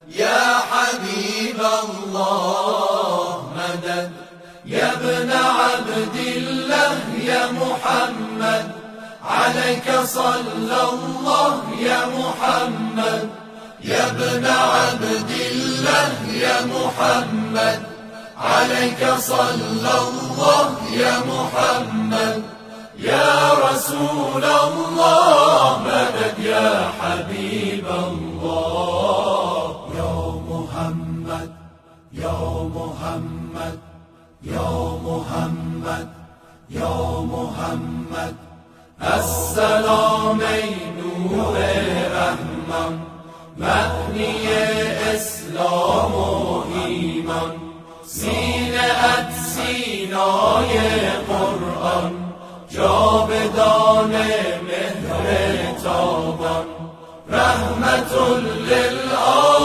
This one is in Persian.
يا حبيب الله مدد، يا ابن عبد الله يا محمد، عليك صلى الله يا محمد، يا ابن عبد الله يا محمد، عليك صلى الله يا محمد، يا رسول الله مدد، يا حبيب الله. يا محمد يا محمد يا محمد يا محمد، السلام ای نور رحمان، معنی اسلام و ایمان، سینه ات سینای قرآن، جاودان مهر تابان، رحمت للعالمین.